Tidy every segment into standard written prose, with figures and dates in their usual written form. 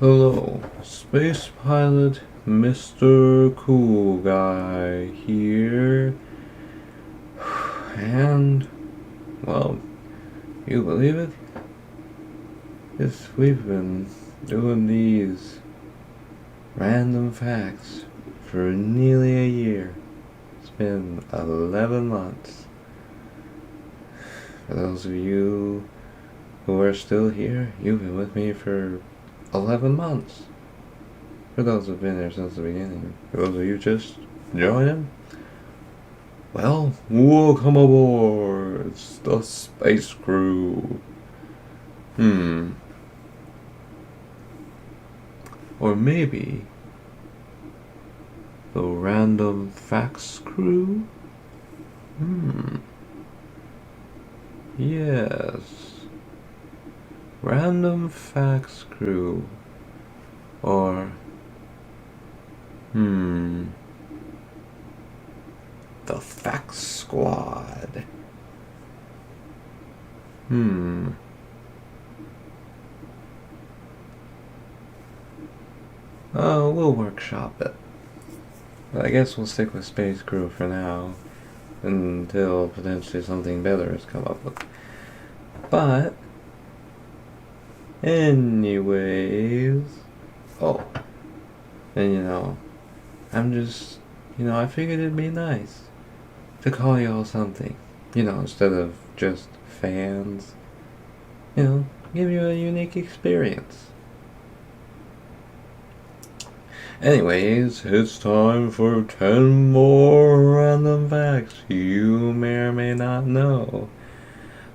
Hello, space pilot Mr. Cool Guy here. And, well, you believe it? Yes, we've been doing these random facts for nearly a year. It's been 11 months. For those of you who are still here, you've been with me for 11 months. For those who've been there since the beginning, for those of you just joining, well, welcome aboard. It's the space crew. Or maybe the random facts crew? Yes. Random facts crew. Or, the facts squad. Oh, we'll workshop it. I guess we'll stick with Space Crew for now, until potentially something better is come up with. But, anyways, oh, and I'm just, I figured it'd be nice to call y'all something, instead of just fans, give you a unique experience. Anyways, it's time for 10 more random facts you may or may not know.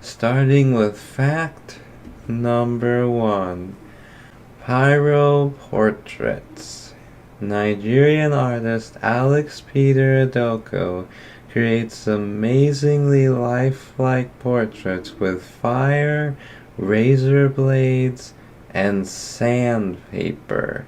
Starting with fact number 1. Pyro portraits. Nigerian artist Alex Peter Adoko creates amazingly lifelike portraits with fire, razor blades, and sandpaper.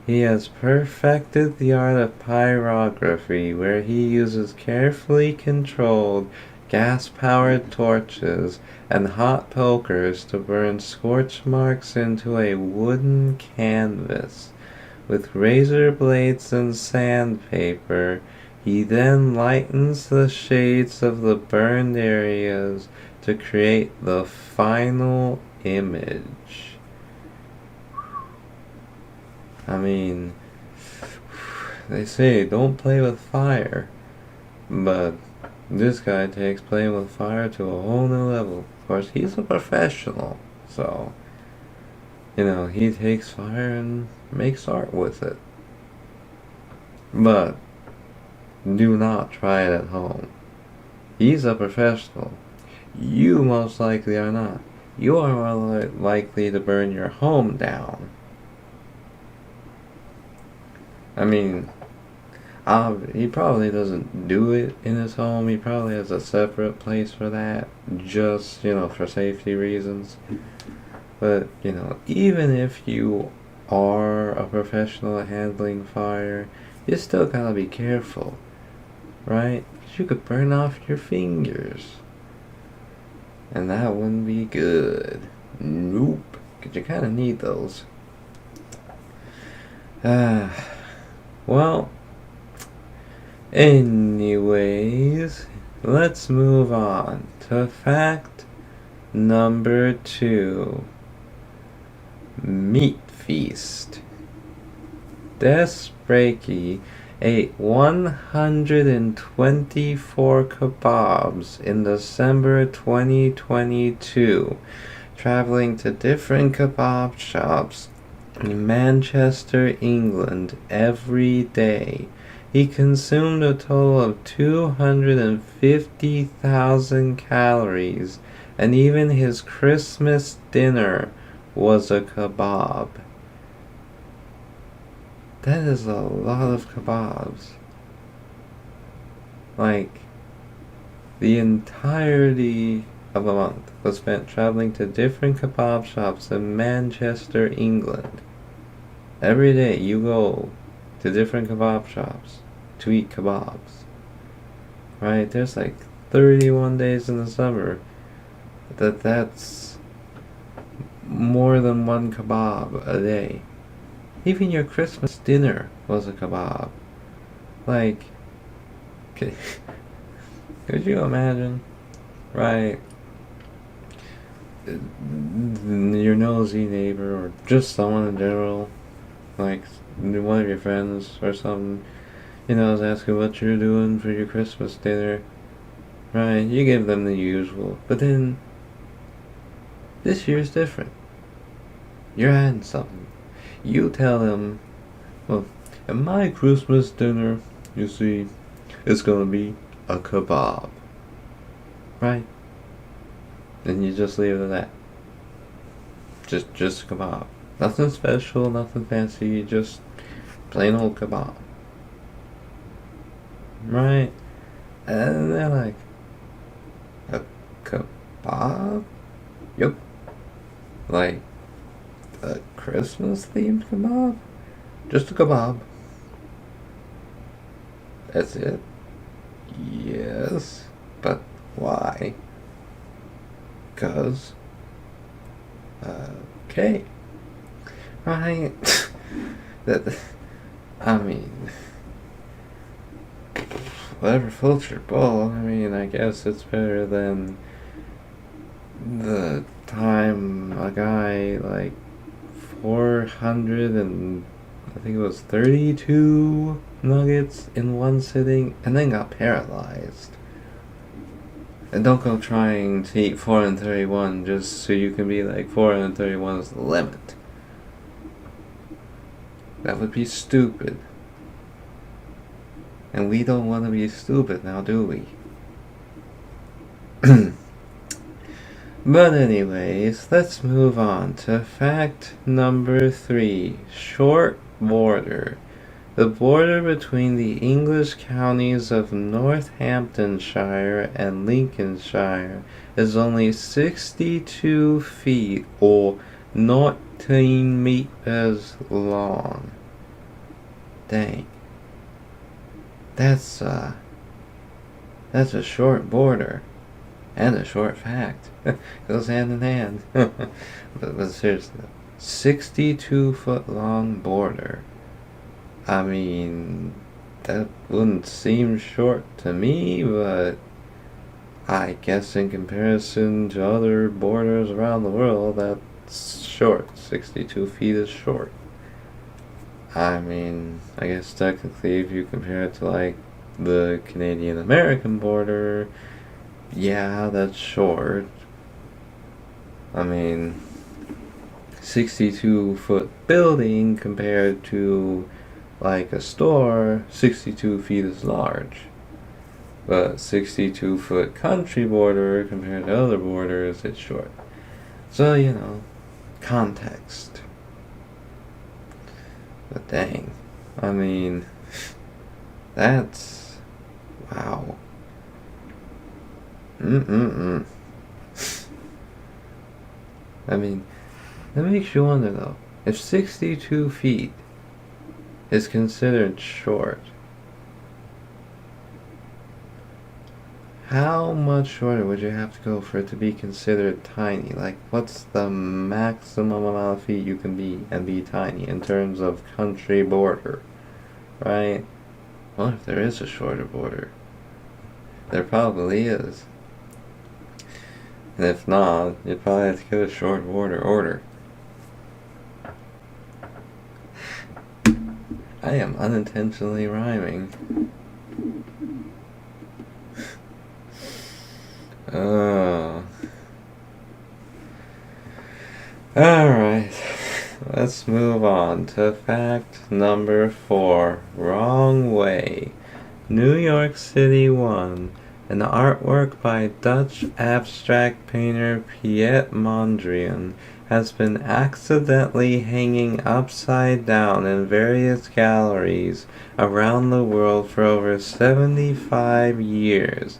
He has perfected the art of pyrography, where he uses carefully controlled gas-powered torches and hot pokers to burn scorch marks into a wooden canvas. With razor blades and sandpaper, he then lightens the shades of the burned areas to create the final image. I mean, they say don't play with fire, but this guy takes playing with fire to a whole new level. Of course, he's a professional, so, he takes fire and makes art with it. But do not try it at home. He's a professional. You most likely are not. You are more likely to burn your home down. I mean, he probably doesn't do it in his home. He probably has a separate place for that, just, for safety reasons. But, even if you are a professional at handling fire, you still gotta be careful, right? 'Cause you could burn off your fingers. And that wouldn't be good. Nope. 'Cause you kinda need those. Well, anyways, let's move on to fact number 2. Meat feast. Des Brakey ate 124 kebabs in December 2022, traveling to different kebab shops in Manchester, England, every day. He consumed a total of 250,000 calories, and even his Christmas dinner was a kebab. That is a lot of kebabs. Like, the entirety of a month was spent traveling to different kebab shops in Manchester, England. Every day you go to different kebab shops to eat kebabs. Right? There's like 31 days in the summer. That's more than one kebab a day. Even your Christmas dinner was a kebab. Like, could, could you imagine? Right? Your nosy neighbor, or just someone in general, like one of your friends or something, is asking what you're doing for your Christmas dinner. Right? You give them the usual. But then, this year's different. You're adding something. You tell them, well, at my Christmas dinner, you see, it's gonna be a kebab. Right? And you just leave it at that. Just a kebab. Nothing special, nothing fancy, just plain old kebab. Right? And they're like, a kebab? Yup. Like, a Christmas themed kebab? Just a kebab. That's it? Yes. But why? 'Cause okay. Right? that, I mean, whatever floats your boat. I mean, I guess it's better than the time a guy, like, 400 and I think it was 32 nuggets in one sitting and then got paralyzed. And don't go trying to eat 431 just so you can be like 431 is the limit. That would be stupid. And we don't want to be stupid now, do we? But anyways, let's move on to fact number 3. Short border. The border between the English counties of Northamptonshire and Lincolnshire is only 62 feet or 19 meters long. Dang. That's a short border. And a short fact. Goes hand in hand. but seriously, 62-foot long border. I mean, that wouldn't seem short to me, but I guess in comparison to other borders around the world, that's short. 62 feet is short. I mean, I guess technically if you compare it to like the Canadian-American border, yeah, that's short. I mean, 62-foot building compared to like a store, 62 feet is large. But 62-foot country border compared to other borders, it's short. So, context. But dang. I mean, that's... wow. I mean, that makes you wonder though. If 62 feet is considered short, how much shorter would you have to go for it to be considered tiny? Like, what's the maximum amount of feet you can be and be tiny in terms of country border, right? Well, if there is a shorter border, there probably is. And if not, you'd probably have to get a short border order. I am unintentionally rhyming. Oh. Alright. Let's move on to fact number 4. Wrong way. New York City 1. An artwork by Dutch abstract painter Piet Mondrian has been accidentally hanging upside down in various galleries around the world for over 75 years.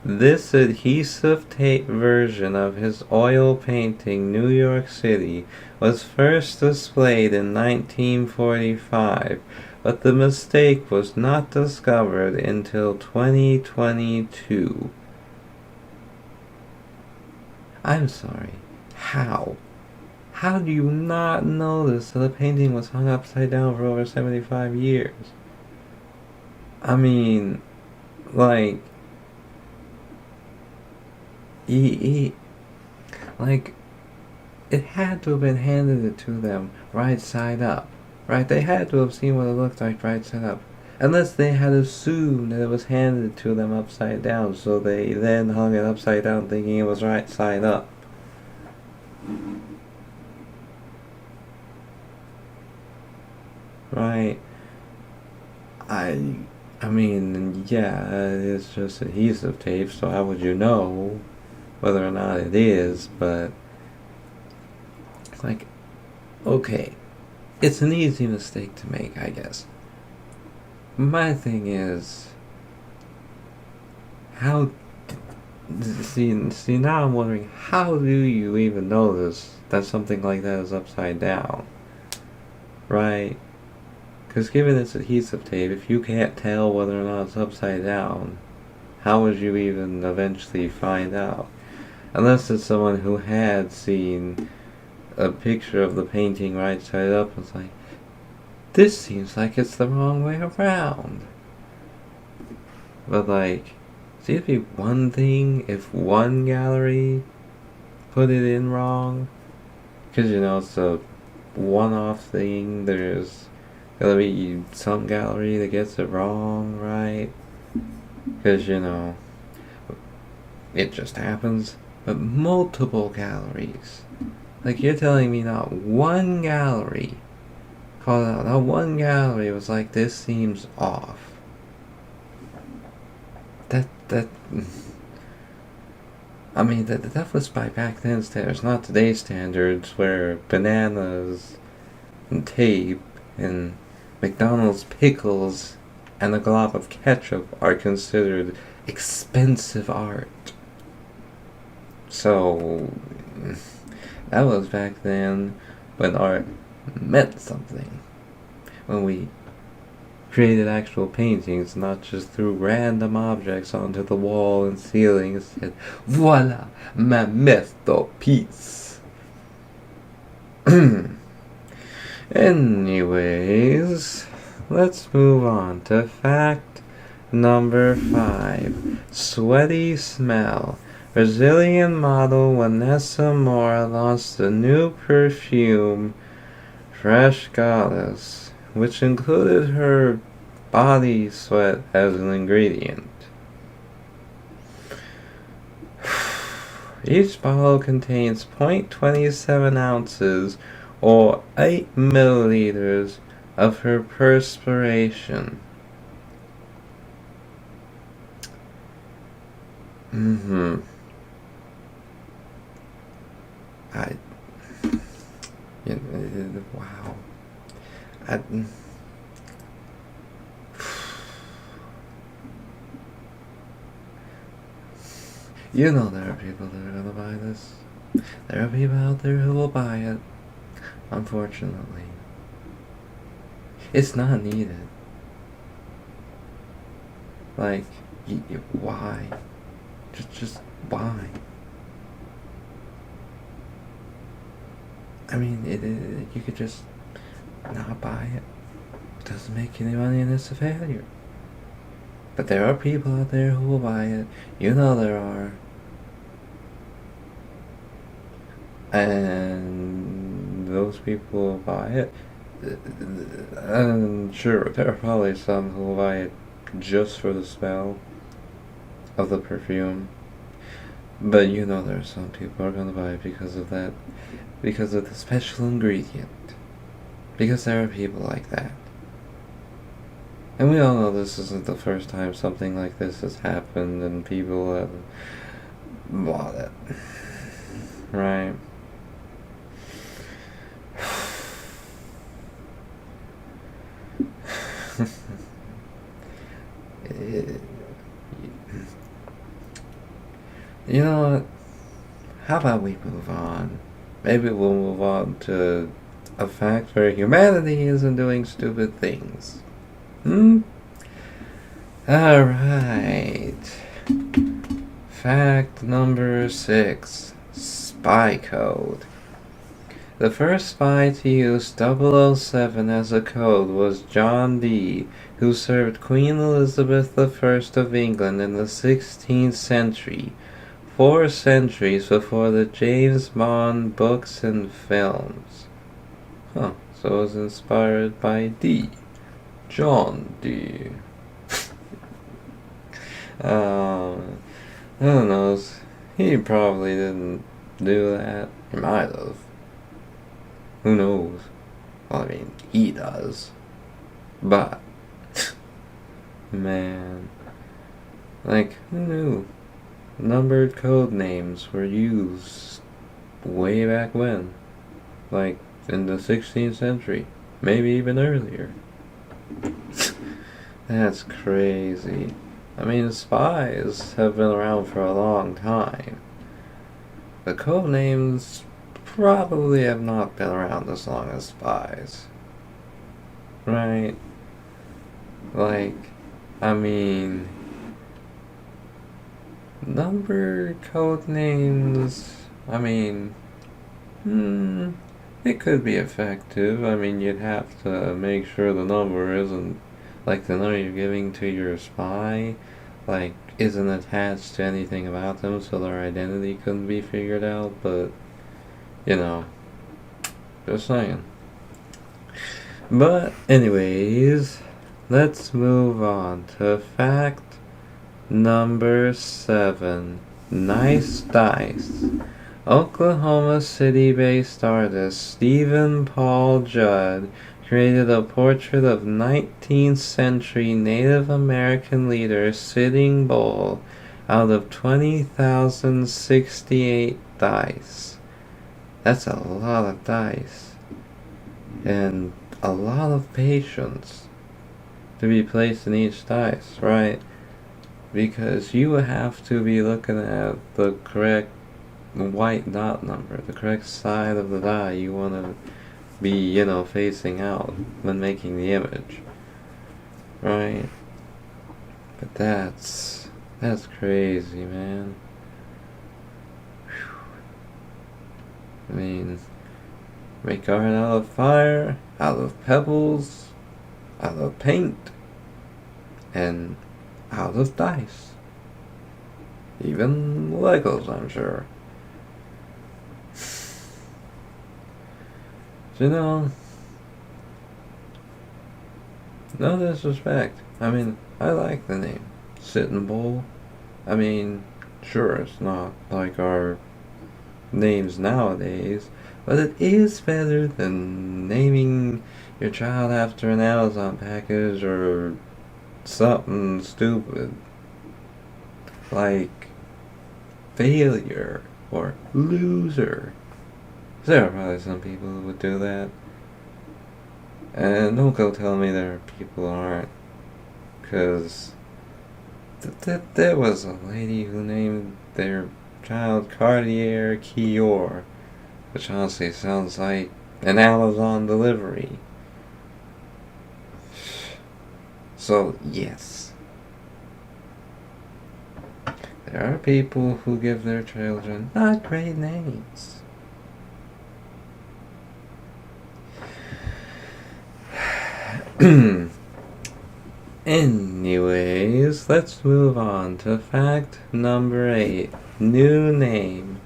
This adhesive tape version of his oil painting New York City was first displayed in 1945, but the mistake was not discovered until 2022. I'm sorry, how? How do you not notice that the painting was hung upside down for over 75 years? I mean, like, he like, it had to have been handed to them right side up, right? They had to have seen what it looked like right side up. Unless they had assumed that it was handed to them upside down, so they then hung it upside down thinking it was right side up. Right? I I mean, yeah, it's just adhesive tape, so how would you know whether or not it is? But, like, okay, it's an easy mistake to make, I guess. My thing is, how see now I'm wondering, how do you even notice that something like that is upside down, right? Because given it's adhesive tape, if you can't tell whether or not it's upside down, how would you even eventually find out? Unless it's someone who had seen a picture of the painting right side up and was like, this seems like it's the wrong way around. But like, see, it'd be one thing if one gallery put it in wrong, because you know it's a one-off thing. There's gonna be some gallery that gets it wrong, right? Because you know it just happens. But multiple galleries, like you're telling me not one gallery called out, not one gallery was like, this seems off. That I mean, that was by back then standards, not today's standards, where bananas and tape and McDonald's pickles and a glob of ketchup are considered expensive art. So that was back then when art meant something. When we created actual paintings, not just threw random objects onto the wall and ceiling and said, voila, ma masterpiece. Anyways, let's move on to fact number 5. Sweaty smell. Brazilian model Vanessa Moura launched a new perfume, Fresh Goddess, which included her body sweat as an ingredient. Each bottle contains 0.27 ounces or 8 milliliters of her perspiration. Wow. You know there are people that are gonna buy this. There are people out there who will buy it. Unfortunately. It's not needed. Like, why? Just why? I mean, you could just not buy it. It doesn't make any money and it's a failure. But there are people out there who will buy it. You know there are. And those people will buy it. And sure, there are probably some who will buy it just for the smell of the perfume. But you know there are some people who are going to buy it because of that. Because of the special ingredient. Because there are people like that. And we all know this isn't the first time something like this has happened and people have bought it. Right? You know what? How about we move on? Maybe we'll move on to a fact where humanity isn't doing stupid things. Alright. Fact number 6. Spy code. The first spy to use 007 as a code was John Dee, who served Queen Elizabeth I of England in the 16th century, 4 centuries before the James Bond books and films. Huh, so it was inspired by Dee. John Dee. Who knows? He probably didn't do that. He might have. Who knows? Well, I mean, he does. But, man, like, who knew? Numbered code names were used way back when. Like, in the 16th century. Maybe even earlier. That's crazy. I mean, spies have been around for a long time. The code names probably have not been around as long as spies. Right? Like, I mean, number code names, I mean, it could be effective. I mean, you'd have to make sure the number isn't, like, the number you're giving to your spy, like, isn't attached to anything about them, so their identity couldn't be figured out, but, you know, just saying. But, anyways, let's move on to fact number 7. Nice dice. Oklahoma City-based artist Stephen Paul Judd created a portrait of 19th century Native American leader Sitting Bull out of 20,068 dice. That's a lot of dice. And a lot of patience to be placed in each dice, right? Because you have to be looking at the correct white dot number, the correct side of the die you want to be, facing out when making the image, right? But that's crazy, man. Whew. I mean, make art out of fire, out of pebbles, out of paint, and out of dice. Even Legos, I'm sure. No disrespect. I mean, I like the name Sitting Bull. I mean, sure, it's not like our names nowadays, but it is better than naming your child after an Amazon package or something stupid like failure or loser. There are probably some people who would do that. And don't go tell me there are people who aren't. Because there was a lady who named their child Cartier Kior, which honestly sounds like an Amazon delivery. So, yes. There are people who give their children not great names. Anyways, let's move on to fact number 8. New name.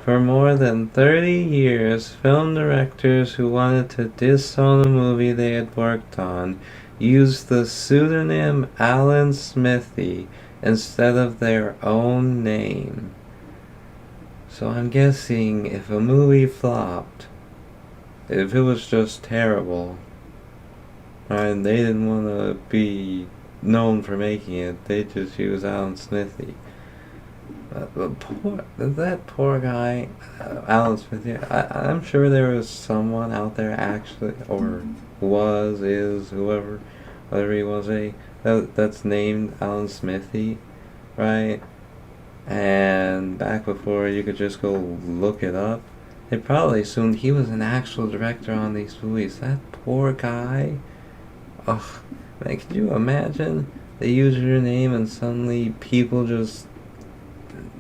For more than 30 years, film directors who wanted to disown a movie they had worked on used the pseudonym Alan Smithy instead of their own name. So I'm guessing if a movie flopped, if it was just terrible, and they didn't want to be known for making it, they just used Alan Smithy. That poor guy, Alan Smithy, I'm sure there was someone out there actually, or is, whatever he was, that's named Alan Smithy, right? And back before you could just go look it up, they probably assumed he was an actual director on these movies. That poor guy. Ugh, man, could you imagine? They use your name and suddenly people just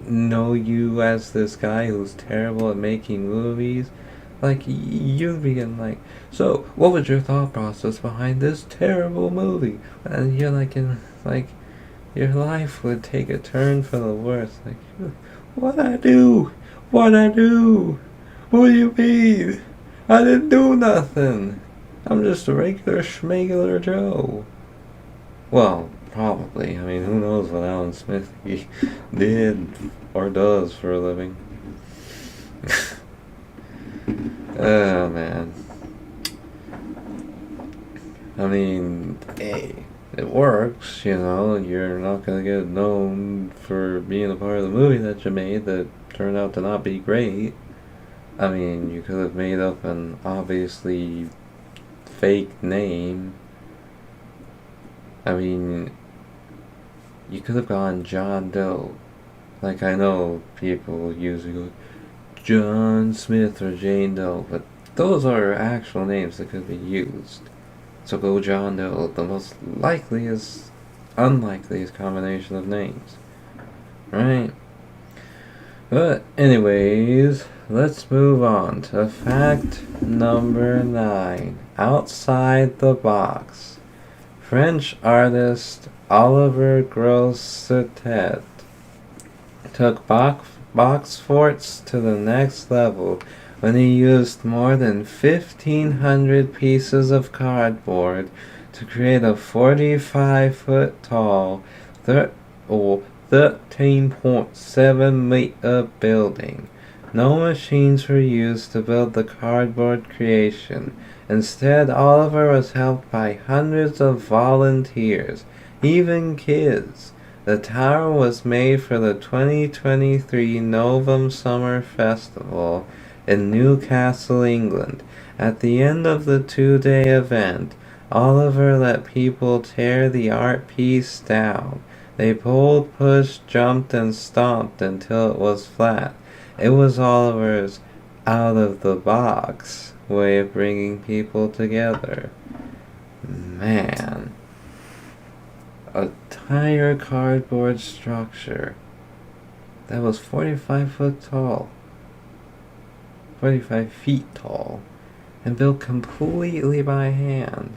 know you as this guy who's terrible at making movies? Like, you begin like, so, what was your thought process behind this terrible movie? And you're like, like, your life would take a turn for the worse. Like, what I do? What I do? What do you mean? I didn't do nothing. I'm just a regular schmegular Joe. Well, probably. I mean, who knows what Alan Smith did or does for a living. Oh, man. I mean, hey, it works, you know. You're not gonna get known for being a part of the movie that you made that turned out to not be great. I mean, you could have made up an obviously fake name. I mean, you could have gone John Doe. Like, I know people usually go John Smith or Jane Doe, but those are actual names that could be used. So go John Doe, the most unlikeliest combination of names. Right? But anyways, let's move on to fact number 9. Outside the box. French artist Oliver Grossetet took box forts to the next level when he used more than 1,500 pieces of cardboard to create a 45-foot tall, 13.7-meter building. No machines were used to build the cardboard creation. Instead, Oliver was helped by hundreds of volunteers, even kids. The tower was made for the 2023 Novum Summer Festival in Newcastle, England. At the end of the 2-day event, Oliver let people tear the art piece down. They pulled, pushed, jumped, and stomped until it was flat. It was Oliver's out-of-the-box way of bringing people together. Man. A entire cardboard structure that was 45 foot tall. 45 feet tall. And built completely by hand.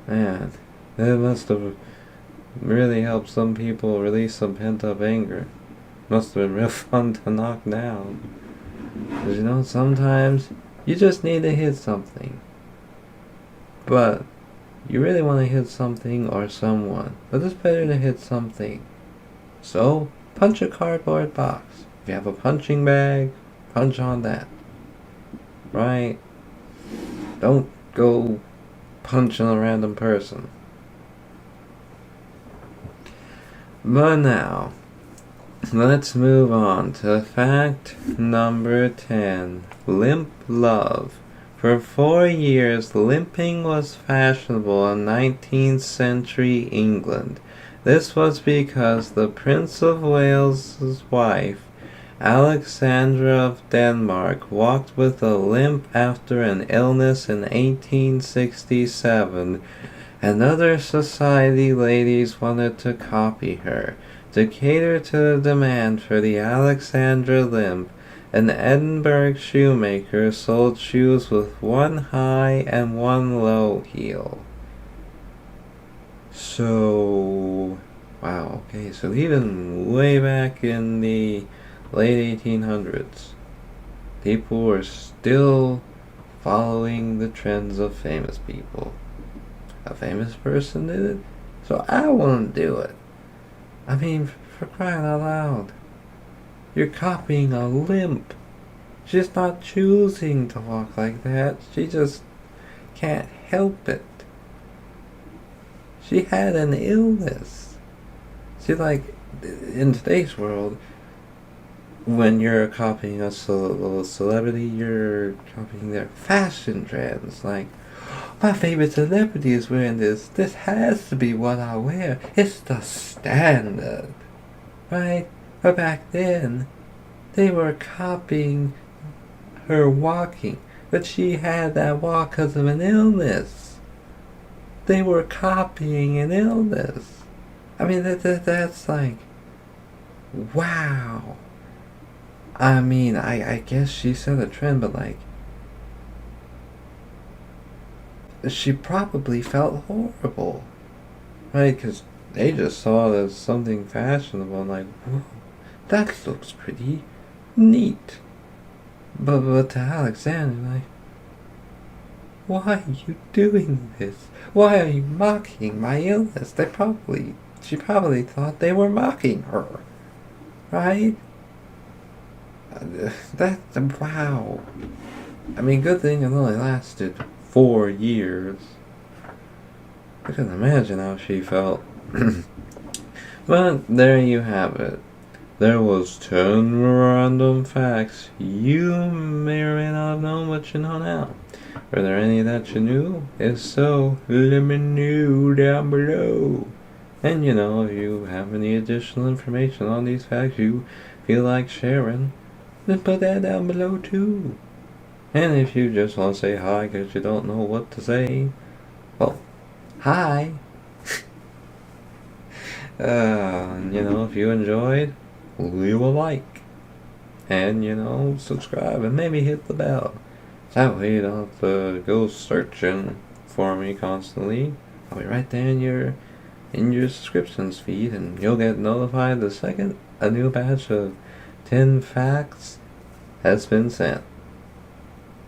Man, that must have really helped some people release some pent-up anger. Must have been real fun to knock down. Because, you know, sometimes you just need to hit something. But you really want to hit something or someone. But it's better to hit something. So, punch a cardboard box. If you have a punching bag, punch on that. Right? Don't go punching a random person. But now, let's move on to fact number 10. Limp love. For 4 years, limping was fashionable in 19th century England. This was because the Prince of Wales's wife, Alexandra of Denmark, walked with a limp after an illness in 1867, and other society ladies wanted to copy her. To cater to the demand for the Alexandra limp, an Edinburgh shoemaker sold shoes with one high and one low heel. So, wow, okay, so even way back in the late 1800s, people were still following the trends of famous people. A famous person did it, so I want to do it. I mean, for crying out loud. You're copying a limp. She's not choosing to walk like that. She just can't help it. She had an illness. See, like, in today's world, when you're copying a celebrity, you're copying their fashion trends. Like, my favorite celebrity is wearing this. This has to be what I wear. It's the standard. Right? But back then, they were copying her walking. But she had that walk because of an illness. They were copying an illness. I mean, that's like, wow. I mean, I guess she set a trend, but like, she probably felt horrible, right? Because they just saw it as something fashionable, and like, whoa, that looks pretty neat. But to Alexander, like, why are you doing this? Why are you mocking my illness? She probably thought they were mocking her, right? Wow. I mean, good thing it only lasted 4 years. I can imagine how she felt. But there you have it. There was 10 random facts you may or may not have known, but you know now. Were there any that you knew? If so, let me know down below. And if you have any additional information on these facts you feel like sharing, then put that down below too. And if you just want to say hi because you don't know what to say, well, hi. If you enjoyed, leave a like. And, subscribe and maybe hit the bell. That way you don't have to go searching for me constantly. I'll be right there in your subscriptions feed, and you'll get notified the second a new batch of 10 facts has been sent.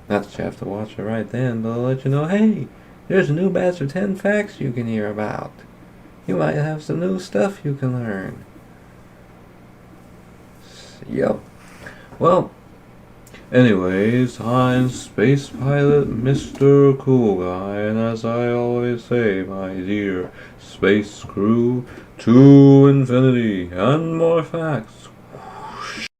Not that you have to watch it right then, but I'll let you know, hey, there's a new batch of 10 facts you can hear about. You might have some new stuff you can learn. Yep. Well, anyways, I'm Space Pilot Mr. Cool Guy, and as I always say, my dear space crew, to infinity and more facts.